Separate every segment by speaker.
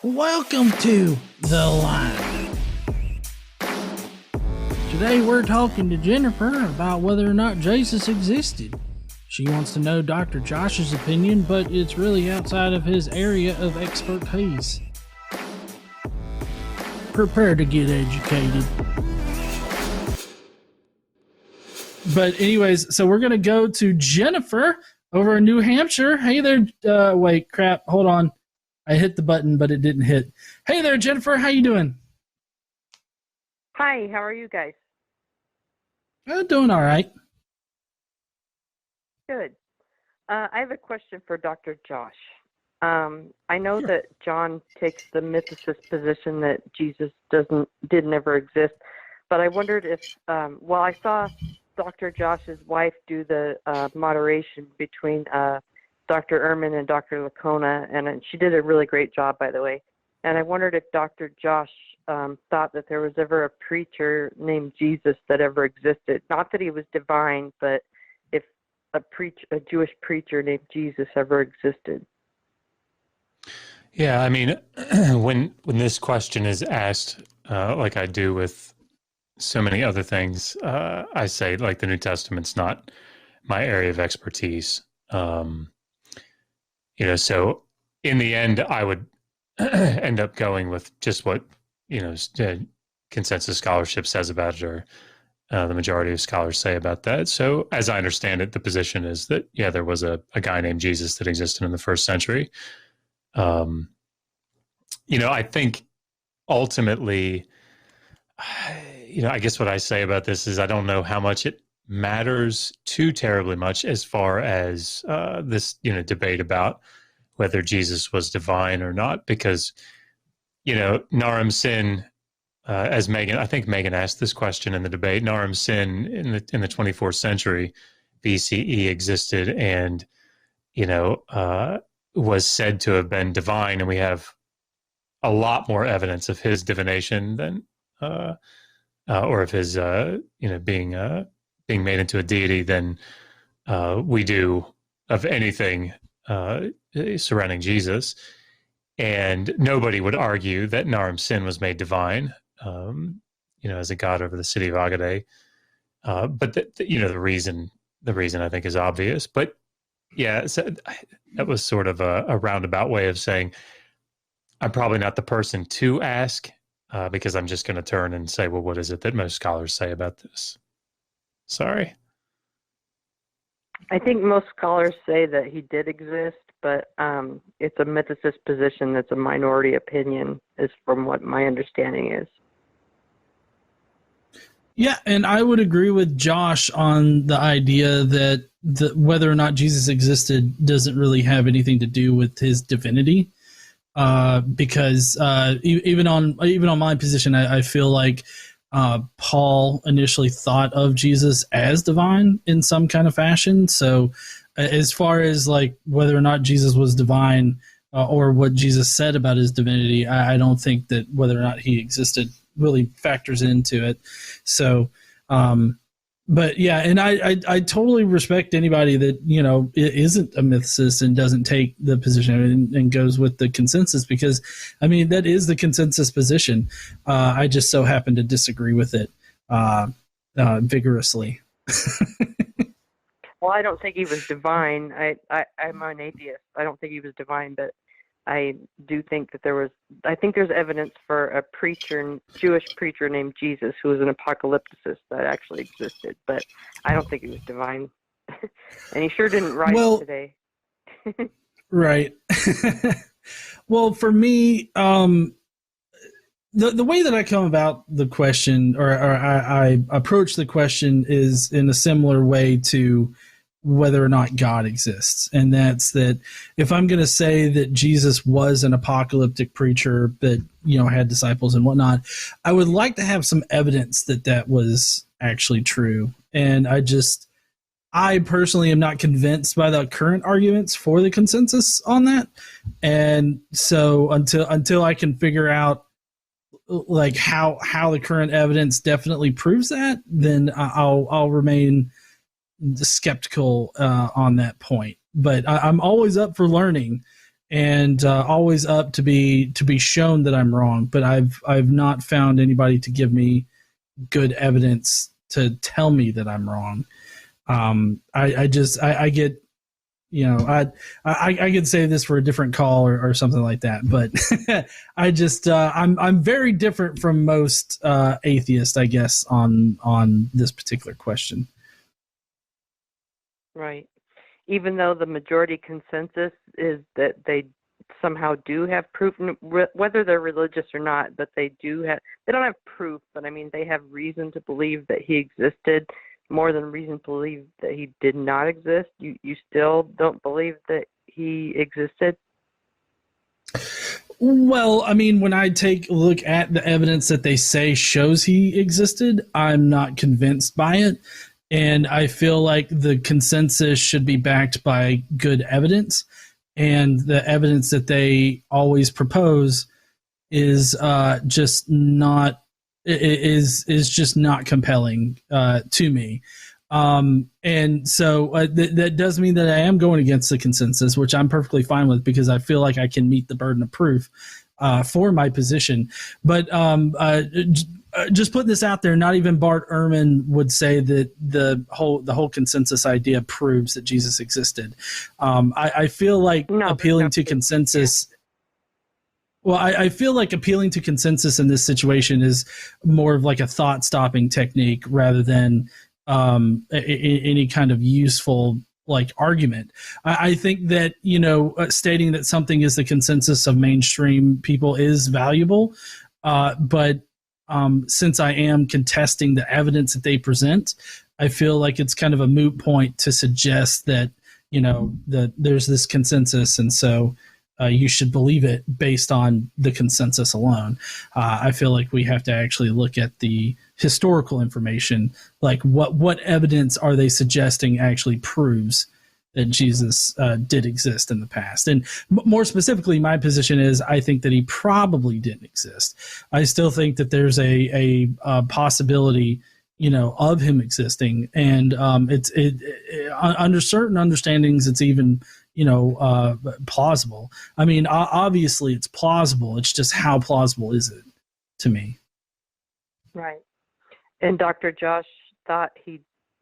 Speaker 1: Welcome to The Line. Today we're talking to Jennifer about whether or not Jesus existed. She wants to know Dr. Josh's opinion, but it's really outside of his area of expertise. Prepare to get educated. But anyways, so we're going to go to Jennifer over in New Hampshire. Hey there. Wait, crap. Hold on. I hit the button, but it didn't hit. Hey there, Jennifer. How you doing?
Speaker 2: Hi, how are you guys?
Speaker 1: Doing all right.
Speaker 2: Good. I have a question for Dr. Josh. I know that John takes the mythicist position that Jesus did never exist, but I wondered if, I saw Dr. Josh's wife do the moderation between Dr. Ehrman and Dr. Lacona, and she did a really great job, by the way. And I wondered if Dr. Josh thought that there was ever a preacher named Jesus that ever existed. Not that he was divine, but if a Jewish preacher named Jesus ever existed.
Speaker 3: Yeah, I mean, when this question is asked, like I do with so many other things, I say, like, the New Testament's not my area of expertise. So in the end, I would end up going with just what, consensus scholarship says about it, or the majority of scholars say about that. So as I understand it, the position is that, there was a guy named Jesus that existed in the first century. I think ultimately, I guess what I say about this is I don't know how much it matters too terribly much as far as this, debate about whether Jesus was divine or not, because, Naram Sin, as I think Megan asked this question in the debate, Naram Sin in the 24th century BCE existed and, was said to have been divine, and we have a lot more evidence of his divination than, or of his, being made into a deity than we do of anything surrounding Jesus. And nobody would argue that Naram Sin was made divine, as a god over the city of Agade. But the reason I think is obvious. But yeah, so that was sort of a roundabout way of saying I'm probably not the person to ask, because I'm just going to turn and say, well, what is it that most scholars say about this? Sorry.
Speaker 2: I think most scholars say that he did exist, but it's a mythicist position that's a minority opinion, is from what my understanding is.
Speaker 1: Yeah, and I would agree with Josh on the idea that whether or not Jesus existed doesn't really have anything to do with his divinity, because even on my position, I feel like Paul initially thought of Jesus as divine in some kind of fashion. So as far as like whether or not Jesus was divine, or what Jesus said about his divinity, I don't think that whether or not he existed really factors into it. So, but yeah, and I totally respect anybody that, isn't a mythicist and doesn't take the position and goes with the consensus, because, I mean, that is the consensus position. I just so happen to disagree with it vigorously.
Speaker 2: Well, I don't think he was divine. I'm an atheist. I don't think he was divine, but I do think that there's evidence for a Jewish preacher named Jesus who was an apocalypticist that actually existed, but I don't think he was divine. And he sure didn't rise today.
Speaker 1: Right. Well, for me, the way that I come about the question, or I approach the question, is in a similar way to whether or not God exists. And that's that if I'm going to say that Jesus was an apocalyptic preacher that, had disciples and whatnot, I would like to have some evidence that was actually true. And I personally am not convinced by the current arguments for the consensus on that. And so until I can figure out like how the current evidence definitely proves that, then I'll remain skeptical on that point. But I'm always up for learning, and always up to be shown that I'm wrong. But I've not found anybody to give me good evidence to tell me that I'm wrong. I get, I could say this for a different call or something like that, but I'm very different from most atheists, I guess, on this particular question.
Speaker 2: Right. Even though the majority consensus is that they somehow do have proof, whether they're religious or not, but they don't have proof, but I mean, they have reason to believe that he existed more than reason to believe that he did not exist. You still don't believe that he existed?
Speaker 1: Well, I mean, when I take a look at the evidence that they say shows he existed, I'm not convinced by it. And I feel like the consensus should be backed by good evidence. And the evidence that they always propose is just not compelling to me. And so that does mean that I am going against the consensus, which I'm perfectly fine with because I feel like I can meet the burden of proof for my position. But just putting this out there, not even Bart Ehrman would say that the whole consensus idea proves that Jesus existed. I feel like appealing to consensus. Well, I feel like appealing to consensus in this situation is more of like a thought-stopping technique rather than any kind of useful like argument. I think that stating that something is the consensus of mainstream people is valuable, but since I am contesting the evidence that they present, I feel like it's kind of a moot point to suggest that that there's this consensus, and so you should believe it based on the consensus alone. I feel like we have to actually look at the historical information, like what evidence are they suggesting actually proves that Jesus did exist in the past. And more specifically, my position is I think that he probably didn't exist. I still think that there's a possibility, of him existing, and it's under certain understandings, it's even plausible. I mean, obviously it's plausible. It's just how plausible is it to me?
Speaker 2: Right. And Dr. Josh thought he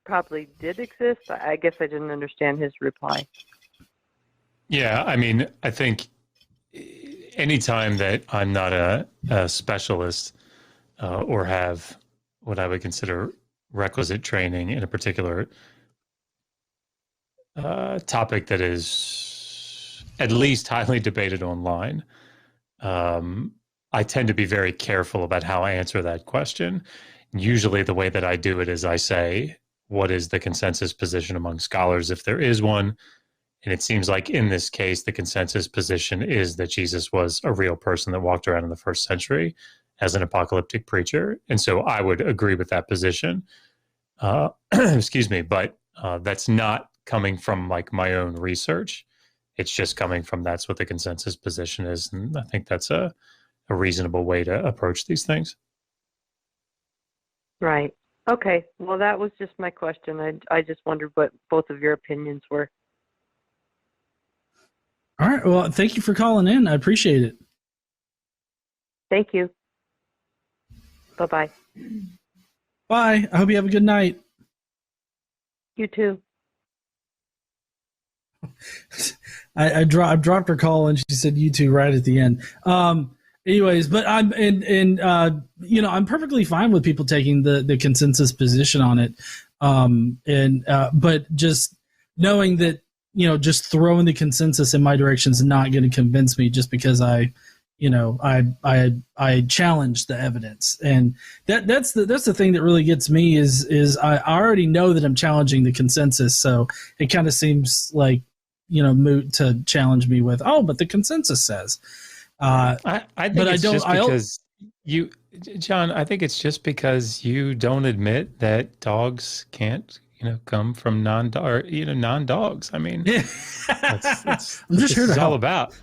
Speaker 2: probably did exist. I guess I didn't understand his reply.
Speaker 3: Yeah, I mean, I think anytime that I'm not a specialist or have what I would consider requisite training in a particular topic that is at least highly debated online, I tend to be very careful about how I answer that question. Usually the way that I do it is I say, what is the consensus position among scholars, if there is one? And it seems like in this case, the consensus position is that Jesus was a real person that walked around in the first century as an apocalyptic preacher. And so I would agree with that position. Excuse me, but that's not coming from like my own research. It's just coming from that's what the consensus position is. And I think that's a reasonable way to approach these things.
Speaker 2: Right. Okay. Well, that was just my question. I just wondered what both of your opinions were.
Speaker 1: All right. Well, thank you for calling in. I appreciate it.
Speaker 2: Thank you. Bye-bye.
Speaker 1: Bye. I hope you have a good night.
Speaker 2: You too.
Speaker 1: I dropped her call and she said you too right at the end. Anyways, but I'm I'm perfectly fine with people taking the consensus position on it. But just knowing that, just throwing the consensus in my direction is not going to convince me just because I challenge the evidence. And that's the thing that really gets me is I already know that I'm challenging the consensus. So it kind of seems like, moot to challenge me with, but the consensus says,
Speaker 3: I think it's just because John, I think it's just because you don't admit that dogs can't, come from non-dogs. I mean,
Speaker 1: yeah.
Speaker 3: that's
Speaker 1: I'm just here to
Speaker 3: it's
Speaker 1: help.
Speaker 3: all about,